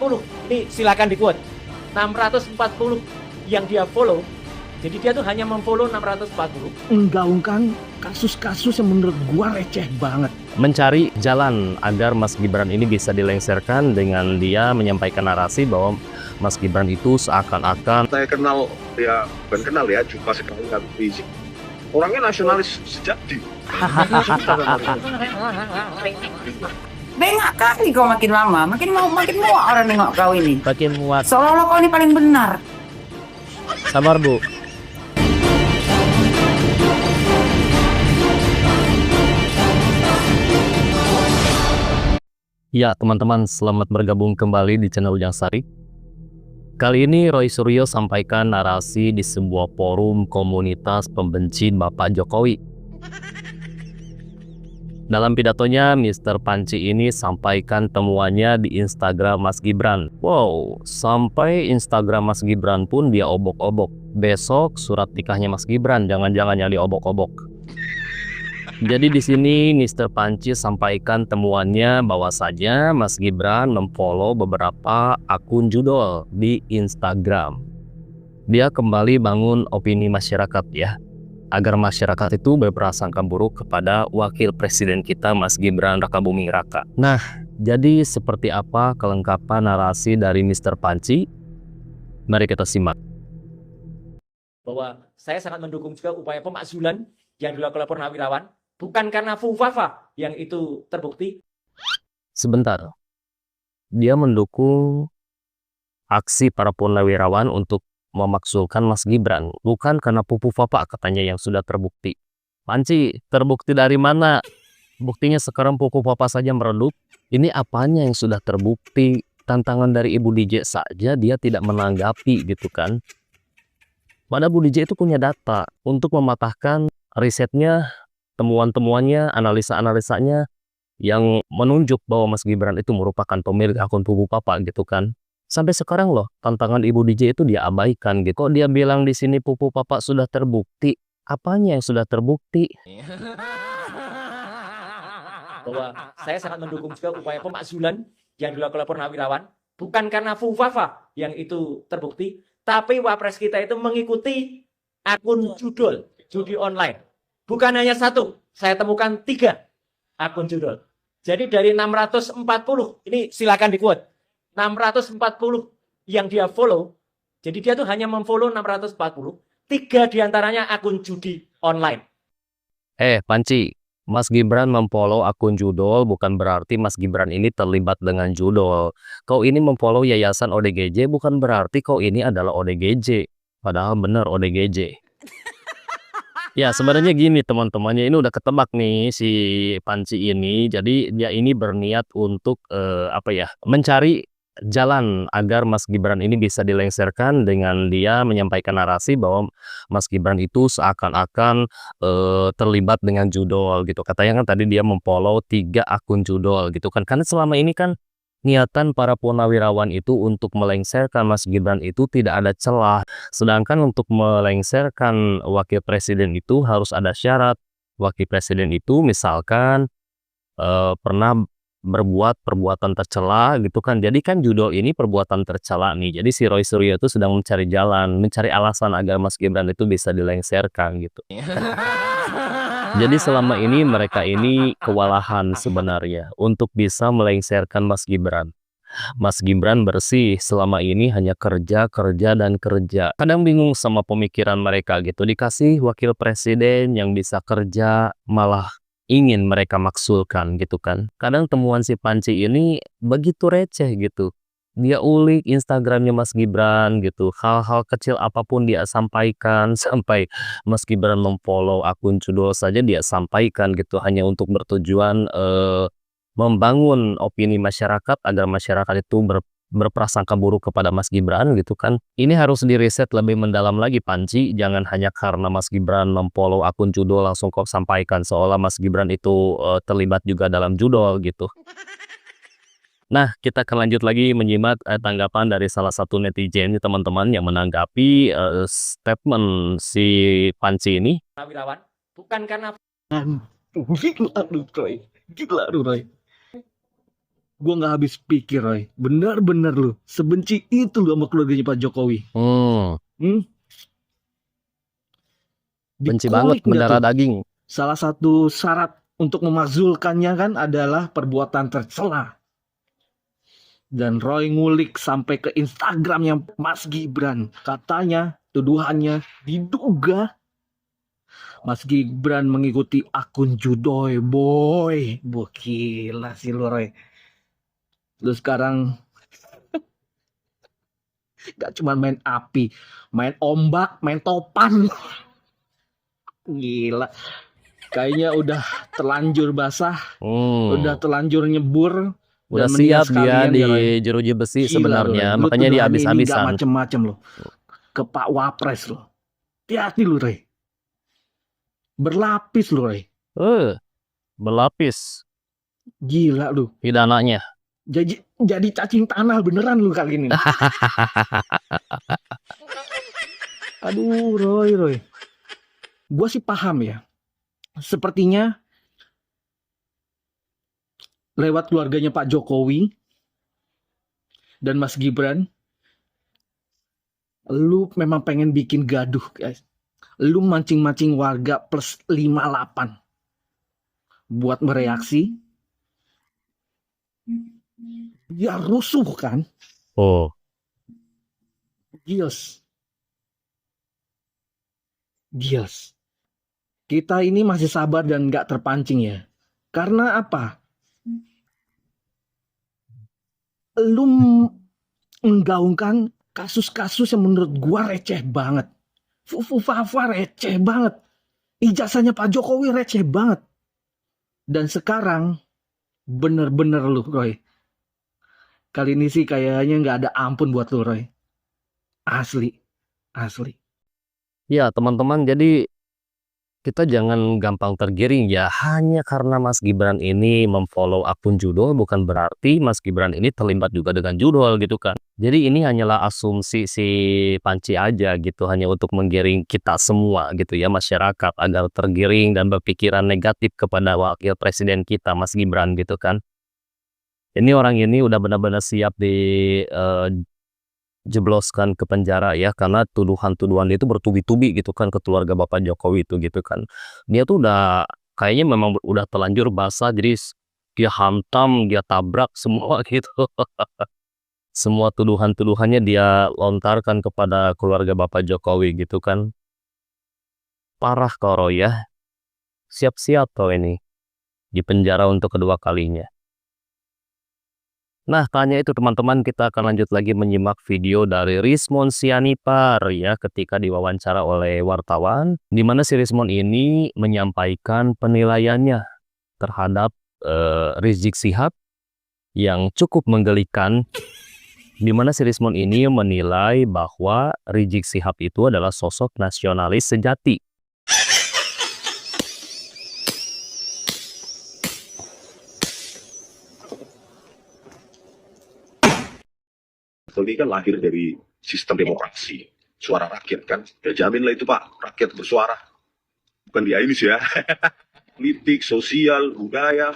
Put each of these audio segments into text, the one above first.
640, ini silakan di quote. 640 yang dia follow. Jadi dia tuh hanya memfollow 640. Menggaungkan kasus-kasus yang menurut gua receh banget. Mencari jalan agar Mas Gibran ini bisa dilengsarkan dengan dia menyampaikan narasi bahwa Mas Gibran itu seakan-akan saya kenal ya, bukan kenal ya, jumpa sekali Habib Rizik. Orangnya nasionalis sejati. Bengak kali kau makin lama, makin mau orang nengok kau ini. makin muat. Seolah-olah kau ini paling benar. Sabar Bu. Ya teman-teman, selamat bergabung kembali di channel Ujang Sari. Kali ini Roy Suryo sampaikan narasi di sebuah forum komunitas pembenci Bapak Jokowi. Dalam pidatonya, Mr. Panci ini sampaikan temuannya di Instagram Mas Gibran. Wow, sampai Instagram Mas Gibran pun dia obok-obok. Besok surat nikahnya Mas Gibran, jangan-jangan yang diobok-obok. Jadi di sini Mr. Panci sampaikan temuannya bahwasanya Mas Gibran memfollow beberapa akun judul di Instagram. Dia kembali bangun opini masyarakat ya, agar masyarakat itu berprasangka buruk kepada wakil presiden kita Mas Gibran Rakabuming Raka. Nah, jadi seperti apa kelengkapan narasi dari Mr. Panci? Mari kita simak. Bahwa saya sangat mendukung juga upaya pemakzulan yang dilakukan oleh Purnawirawan. Bukan karena fufafa yang itu terbukti. Sebentar. Dia mendukung aksi para purnawirawan untuk memaksulkan Mas Gibran. Bukan karena pupu papa katanya yang sudah terbukti. Panci, terbukti dari mana? Buktinya sekarang pupu papa saja meredup. Ini apanya yang sudah terbukti? Tantangan dari Ibu DJ saja dia tidak menanggapi gitu kan. Padahal Bu DJ itu punya data untuk mematahkan risetnya, temuan-temuannya, analisa-analisanya yang menunjuk bahwa Mas Gibran itu merupakan pemilik akun pupu papa gitu kan. Sampai sekarang loh, tantangan Ibu DJ itu dia abaikan gitu. Kok dia bilang di sini pupu papa sudah terbukti? Apanya yang sudah terbukti? Bahwa saya sangat mendukung juga upaya pemakzulan yang dilakukan oleh Purnawirawan. Bukan karena fufafa yang itu terbukti, tapi wapres kita itu mengikuti akun judul judi online. Bukan hanya satu, saya temukan 3 akun judul. Jadi dari 640, ini silakan di quote. 640 yang dia follow, jadi dia tuh hanya memfollow 640, 3 diantaranya akun judi online. Panci, Mas Gibran memfollow akun judul bukan berarti Mas Gibran ini terlibat dengan judul. Kau ini memfollow yayasan ODGJ bukan berarti kau ini adalah ODGJ. Padahal benar ODGJ. Ya sebenarnya gini teman-temannya, ini udah ketebak nih si Panci ini. Jadi dia ini berniat untuk mencari jalan agar Mas Gibran ini bisa dilengsarkan dengan dia menyampaikan narasi bahwa Mas Gibran itu seakan-akan terlibat dengan judul gitu. Katanya kan tadi dia memfollow 3 akun judul gitu kan. Karena selama ini kan niatan para purnawirawan itu untuk melengsarkan Mas Gibran itu tidak ada celah. Sedangkan untuk melengsarkan wakil presiden itu harus ada syarat. Wakil presiden itu misalkan pernah berbuat perbuatan tercela gitu kan. Jadi kan judul ini perbuatan tercela nih. Jadi si Roy Suryo itu sedang mencari jalan, mencari alasan agar Mas Gibran itu bisa dilengsarkan gitu. Jadi selama ini mereka ini kewalahan sebenarnya untuk bisa melengsarkan Mas Gibran. Mas Gibran bersih selama ini hanya kerja, kerja, dan kerja. Kadang bingung sama pemikiran mereka gitu. Dikasih wakil presiden yang bisa kerja malah ingin mereka maksulkan gitu kan. Kadang temuan si Panci ini begitu receh gitu. Dia ulik Instagramnya Mas Gibran gitu. Hal-hal kecil apapun dia sampaikan. Sampai Mas Gibran memfollow akun judul saja dia sampaikan gitu. Hanya untuk bertujuan membangun opini masyarakat agar masyarakat itu berprasangka buruk kepada Mas Gibran gitu kan. Ini harus diriset lebih mendalam lagi Panci. Jangan hanya karena Mas Gibran memfollow akun judul langsung kau sampaikan seolah Mas Gibran itu terlibat juga dalam judul gitu. Nah, kita akan lanjut lagi menyimak tanggapan dari salah satu netizen teman-teman yang menanggapi statement si Panci ini. Purnawirawan, bukan karena Gila lu Roy. Gila lu Roy. Gue nggak habis pikir, Roy. Bener-bener lu, sebenci itu lu sama keluarganya Pak Jokowi. Benci banget Dikolik nggak mendarah tuh? daging. Salah satu syarat untuk memakzulkannya kan adalah perbuatan tercela. Dan Roy ngulik sampai ke Instagramnya Mas Gibran. Katanya, tuduhannya diduga Mas Gibran mengikuti akun Judoy Boy. Gila sih lu, Roy. Lu sekarang gak cuma main api, main ombak, main topan. Gila. Kayaknya udah terlanjur basah, udah terlanjur nyebur. Udah Dan mendingan siap dia sekalian di ya, Roy. jeruji besi Gila, sebenarnya, Roy. Lu makanya dia tuduhannya ini gak habis-habisan. macem-macem loh. Ke Pak Wapres loh. Hati-hati lu, Roy. Berlapis lu, Roy. Berlapis Gila lu. pidananya. Jadi cacing tanah beneran lu kali ini. Aduh, Roy. Gua sih paham ya. Sepertinya lewat keluarganya Pak Jokowi dan Mas Gibran, lu memang pengen bikin gaduh, guys. Lu mancing-mancing warga plus 58 buat mereaksi. Ya rusuh kan? Oh, Gils. Kita ini masih sabar dan gak terpancing ya. Karena apa? Lu menggaungkan kasus-kasus yang menurut gua receh banget. Fufu-fafa receh banget. Ijazahnya Pak Jokowi receh banget. Dan sekarang bener-bener lu, Roy. Kali ini sih kayaknya gak ada ampun buat lu, Roy. Asli. ya teman-teman, jadi kita jangan gampang tergiring ya. Hanya karena Mas Gibran ini memfollow akun Judol bukan berarti Mas Gibran ini terlibat juga dengan Judol gitu kan. Jadi ini hanyalah asumsi si Panci aja gitu, hanya untuk menggiring kita semua gitu ya, masyarakat agar tergiring dan berpikiran negatif kepada wakil presiden kita Mas Gibran gitu kan. Ini orang ini udah benar-benar siap jebloskan ke penjara ya, karena tuduhan-tuduhan itu bertubi-tubi gitu kan ke keluarga Bapak Jokowi itu gitu kan. Dia tuh udah kayaknya memang udah terlanjur basah, jadi dia hantam, dia tabrak semua gitu. Semua tuduhan-tuduhannya dia lontarkan kepada keluarga Bapak Jokowi gitu kan. Parah kau ya. Siap-siap kau ini di penjara untuk kedua kalinya. Nah, tanya itu teman-teman, kita akan lanjut lagi menyimak video dari Rizmon Sianipar ya, ketika diwawancara oleh wartawan, di mana si Rizmon ini menyampaikan penilaiannya terhadap Rizik Syihab yang cukup menggelikan, di mana si Rizmon ini menilai bahwa Rizik Syihab itu adalah sosok nasionalis sejati. Ini kan lahir dari sistem demokrasi, suara rakyat kan. Ya jaminlah itu Pak, rakyat bersuara. Bukan dia ini sih ya. Politik, sosial, budaya.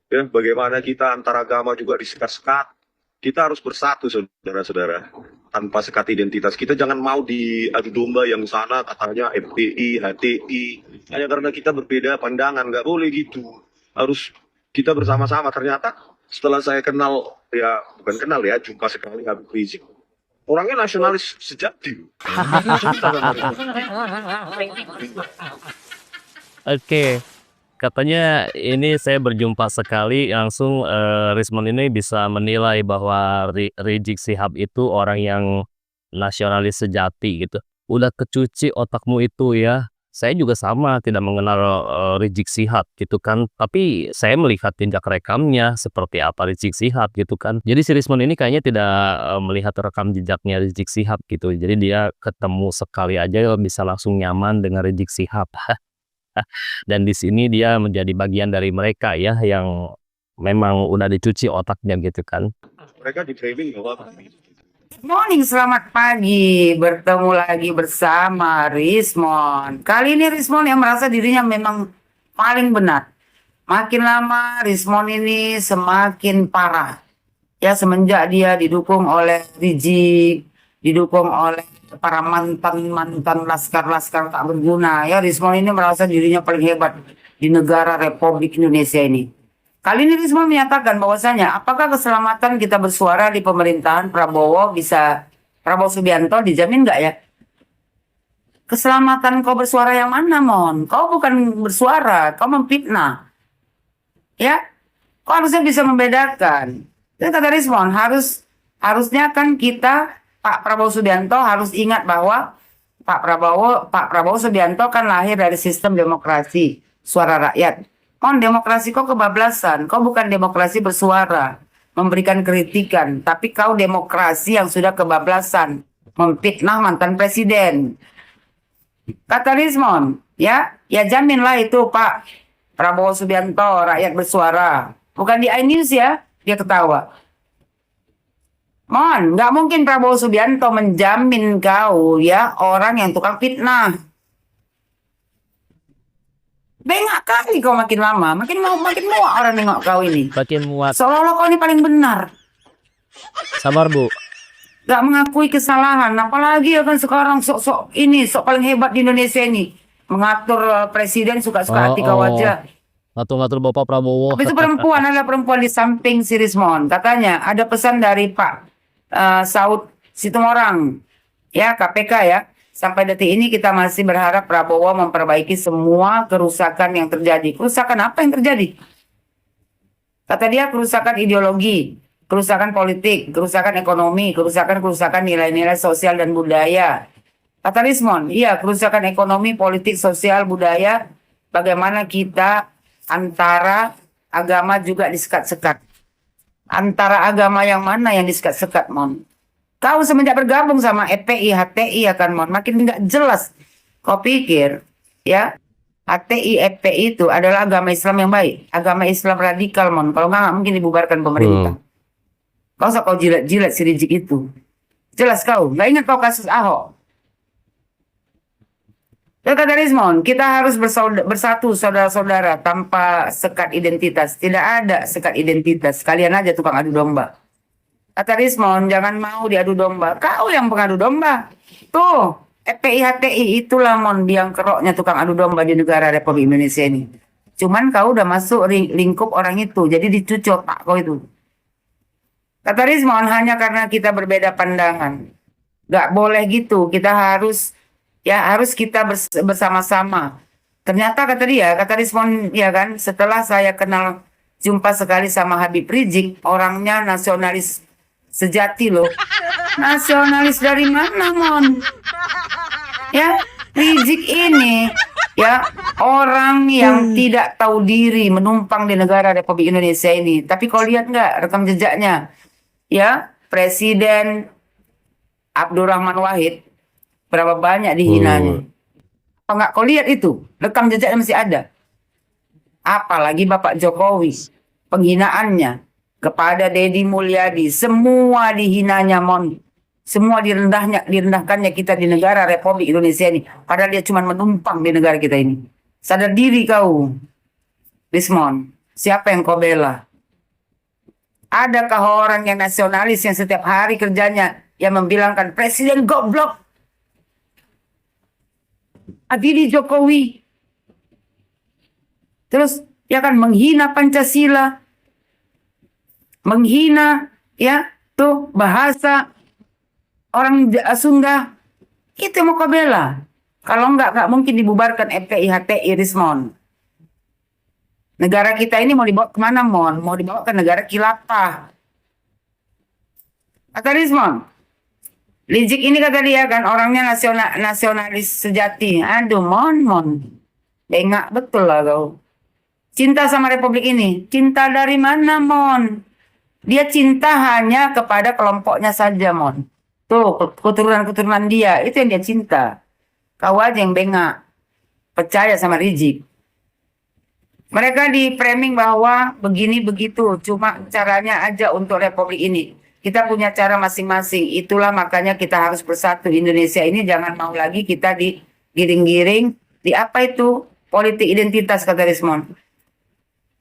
Ya, bagaimana kita antar agama juga disekat-sekat. Kita harus bersatu saudara-saudara. Tanpa sekat identitas. Kita jangan mau diadu domba yang sana katanya FPI, HTI. Hanya karena kita berbeda pandangan. Nggak boleh gitu. Harus kita bersama-sama. Ternyata setelah saya kenal, ya bukan kenal ya, jumpa sekali Habib Rizik. Orangnya nasionalis sejati. Oke, katanya ini saya berjumpa sekali langsung Rizmon ini bisa menilai bahwa Rizik Syihab itu orang yang nasionalis sejati gitu. Udah kecuci otakmu itu ya. Saya juga sama, tidak mengenal Rizik Syihab gitu kan. Tapi saya melihat jejak rekamnya seperti apa Rizik Syihab gitu kan. Jadi si Rizmon ini kayaknya tidak melihat rekam jejaknya Rizik Syihab gitu. Jadi dia ketemu sekali aja bisa langsung nyaman dengan Rizik Syihab. Dan di sini dia menjadi bagian dari mereka ya yang memang udah dicuci otaknya gitu kan. Mereka di framing bahwa Morning, selamat pagi. Bertemu lagi bersama Rizmon. Kali ini Rizmon yang merasa dirinya memang paling benar. Makin lama Rismon ini semakin parah. Ya semenjak dia didukung oleh Rizik, didukung oleh para mantan-mantan laskar-laskar tak berguna. Ya Rismon ini merasa dirinya paling hebat di negara Republik Indonesia ini. Kali ini Rismon menyatakan bahwasanya apakah keselamatan kita bersuara di pemerintahan Prabowo Subianto dijamin nggak ya? Keselamatan kau bersuara yang mana, Mon? Kau bukan bersuara, kau memfitnah. Ya, kau harusnya bisa membedakan. Jadi kata Rismon, harusnya kan kita Pak Prabowo Subianto harus ingat bahwa Pak Prabowo Subianto kan lahir dari sistem demokrasi suara rakyat. Mon, demokrasi kau kebablasan. Kau bukan demokrasi bersuara, memberikan kritikan, tapi kau demokrasi yang sudah kebablasan, memfitnah mantan presiden. Kata Rismon, ya jaminlah itu Pak Prabowo Subianto rakyat bersuara. Bukan di iNews ya, dia ketawa. Mon, nggak mungkin Prabowo Subianto menjamin kau ya orang yang tukang fitnah. Bengak kali kau makin lama, makin muak orang nengok kau ini. Makin muat. Seolah-olah kau ini paling benar. Sabar, Bu. Gak mengakui kesalahan, apalagi ya kan sekarang sok paling hebat di Indonesia ini. Mengatur presiden suka-suka hati kau aja. Ngatur-ngatur Bapak Prabowo. Tapi itu perempuan adalah perempuan di samping si Rismon. Katanya ada pesan dari Pak Saud Situmorang, ya KPK ya. Sampai detik ini kita masih berharap Prabowo memperbaiki semua kerusakan yang terjadi. Kerusakan apa yang terjadi? Kata dia kerusakan ideologi, kerusakan politik, kerusakan ekonomi, kerusakan nilai-nilai sosial dan budaya. Kata Rismon, iya kerusakan ekonomi, politik, sosial, budaya. Bagaimana kita antara agama juga disekat-sekat. Antara agama yang mana yang disekat-sekat, Mon? Kau semenjak bergabung sama FPI, HTI ya kan, Mon, makin nggak jelas. Kau pikir, ya, HTI, FPI itu adalah agama Islam yang baik, agama Islam radikal, Mon. Kalau nggak mungkin dibubarkan pemerintah. Kau usah kau jilat-jilat si Rizik itu. Jelas kau, nggak ingat kau kasus Ahok. Dan kata Rismon, kita harus bersatu saudara-saudara tanpa sekat identitas. Tidak ada sekat identitas. Kalian aja tukang adu domba. Kata Rismon, jangan mau diadu domba. Kau yang pengadu domba. Tuh, FPI HTI itulah Mon biang keroknya tukang adu domba di negara Republik Indonesia ini. Cuman kau udah masuk lingkup orang itu. Jadi dicucuk tak kau itu. Kata Rismon, hanya karena kita berbeda pandangan. Gak boleh gitu. Kita harus kita bersama-sama. Ternyata kata Rismon, ya kan, setelah saya jumpa sekali sama Habib Rizik, orangnya nasionalis sejati loh. Nasionalis dari mana, Mon? Ya, Rizik ini ya orang yang tidak tahu diri menumpang di negara Republik Indonesia ini. Tapi kau lihat nggak rekam jejaknya? Ya, Presiden Abdurrahman Wahid berapa banyak dihinanya. Apa nggak kau lihat itu? Rekam jejaknya masih ada. Apalagi Bapak Jokowi, penghinaannya kepada Deddy Mulyadi, semua dihinanya, Mon. Semua direndahkannya kita di negara Republik Indonesia ini. Padahal dia cuma menumpang di negara kita ini. Sadar diri kau, Rismon. Siapa yang kau bela? Adakah orang yang nasionalis yang setiap hari kerjanya yang membilangkan Presiden goblok? Adili Jokowi. Terus ya kan menghina Pancasila. Menghina ya tuh bahasa orang Sunda. Itu mau kau bela. Kalau nggak mungkin dibubarkan FPI HTI Rismon. Negara kita ini mau dibawa kemana, Mon? Mau dibawa ke negara khilafah. Kata Rismon, Rizik ini kata dia kan orangnya nasionalis sejati. Aduh, Mon. Bengak betul lah kau. Cinta sama Republik ini. Cinta dari mana, Mon? Dia cinta hanya kepada kelompoknya saja, Mon. Tuh, keturunan dia. Itu yang dia cinta. Kau aja yang bengak. Percaya sama Rizik. Mereka di framing bahwa begini begitu. Cuma caranya aja untuk Republik ini. Kita punya cara masing-masing. Itulah makanya kita harus bersatu. Indonesia ini jangan mau lagi kita digiring-giring. Di apa itu? Politik identitas, kata Rismon.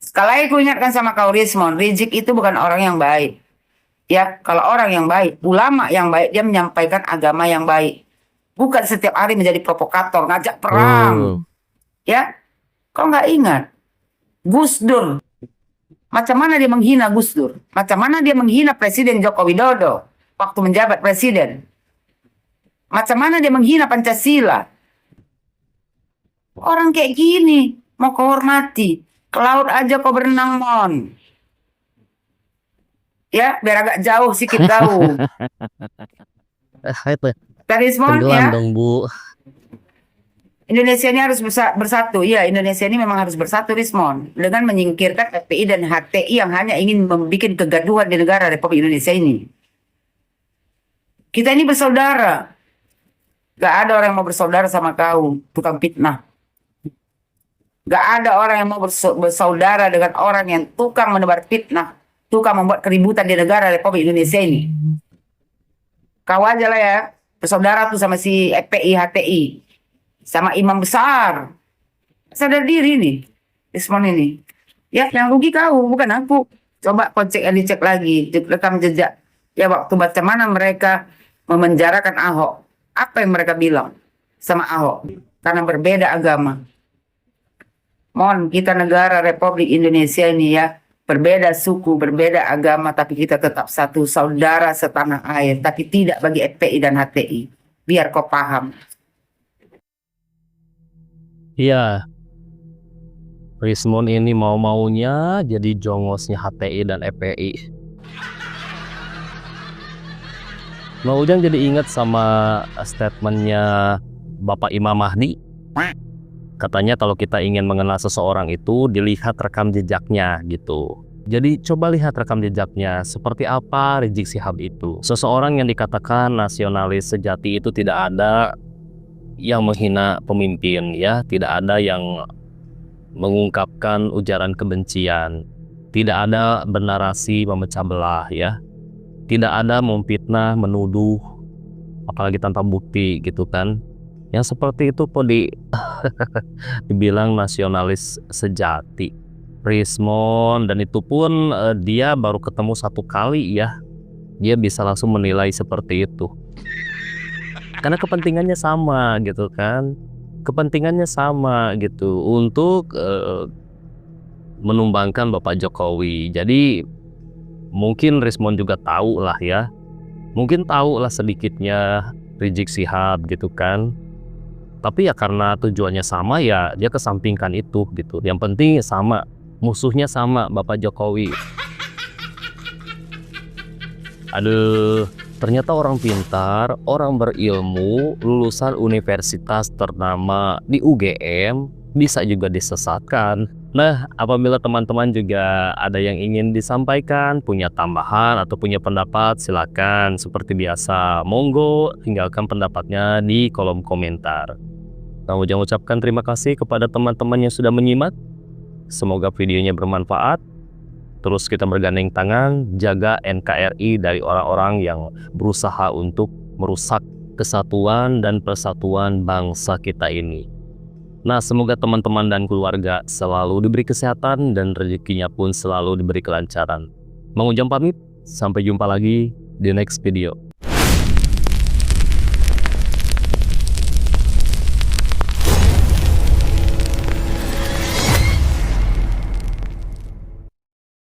Sekali lagi aku ingatkan sama kau Rismon, Rizik itu bukan orang yang baik. Ya, kalau orang yang baik, ulama yang baik, dia menyampaikan agama yang baik. Bukan setiap hari menjadi provokator, ngajak perang. Ya, kau nggak ingat? Gus Dur. Macam mana dia menghina Gus Dur? Macam mana dia menghina Presiden Joko Widodo waktu menjabat presiden? Macam mana dia menghina Pancasila? Orang kayak gini mau kau hormati. Ke laut aja kau berenang, Mon. Ya, biar agak jauh sedikit jauh. Itu Rismon tenggelam ya, dong, Bu. Indonesia ini harus bersatu. Ya, Indonesia ini memang harus bersatu, Rismon. Dengan menyingkirkan FPI dan HTI yang hanya ingin membuat kegaduhan di negara Republik Indonesia ini. Kita ini bersaudara. Gak ada orang yang mau bersaudara sama kau, tukang fitnah. Gak ada orang yang mau bersaudara dengan orang yang tukang menebar fitnah, tukang membuat keributan di negara Republik Indonesia ini. Kau aja lah ya, bersaudara tuh sama si FPI, HTI. Sama imam besar. Sadar diri nih, Rismon ini. Ya, yang rugi kau, bukan aku. Coba kau dicek lagi, rekam jejak. Ya, waktu bagaimana mereka memenjarakan Ahok. Apa yang mereka bilang sama Ahok? Karena berbeda agama. Mon, kita negara Republik Indonesia ini ya, berbeda suku, berbeda agama, tapi kita tetap satu saudara setanah air. Tapi tidak bagi FPI dan HTI. Biar kau paham. Iya, Rismon ini mau-maunya jadi jongosnya HTI dan FPI. Mang Ujang jadi ingat sama statementnya Bapak Imam Mahdi. Katanya kalau kita ingin mengenal seseorang itu dilihat rekam jejaknya gitu. Jadi coba lihat rekam jejaknya seperti apa Rizik Syihab itu. Seseorang yang dikatakan nasionalis sejati itu tidak ada yang menghina pemimpin ya, tidak ada yang mengungkapkan ujaran kebencian, tidak ada bernarasi memecah belah ya. Tidak ada memfitnah, menuduh, apalagi tanpa bukti gitu kan. Yang seperti itu kok dibilang nasionalis sejati. Rismon, dan itu pun dia baru ketemu satu kali ya. Dia bisa langsung menilai seperti itu. Karena kepentingannya sama gitu kan. Kepentingannya sama gitu untuk menumbangkan Bapak Jokowi. Jadi mungkin Rismon juga tahu lah ya. Mungkin tahu lah sedikitnya Rizik Syihab gitu kan. Tapi ya karena tujuannya sama ya dia kesampingkan itu gitu. Yang penting sama, musuhnya sama Bapak Jokowi. Aduh, ternyata orang pintar, orang berilmu, lulusan universitas ternama di UGM bisa juga disesatkan. Nah, apabila teman-teman juga ada yang ingin disampaikan, punya tambahan atau punya pendapat, silakan. Seperti biasa, monggo tinggalkan pendapatnya di kolom komentar. Kang Ujang ucapkan terima kasih kepada teman-teman yang sudah menyimak. Semoga videonya bermanfaat. Terus kita bergandeng tangan, jaga NKRI dari orang-orang yang berusaha untuk merusak kesatuan dan persatuan bangsa kita ini. Nah, semoga teman-teman dan keluarga selalu diberi kesehatan dan rezekinya pun selalu diberi kelancaran. Mang Ujang pamit, sampai jumpa lagi di next video.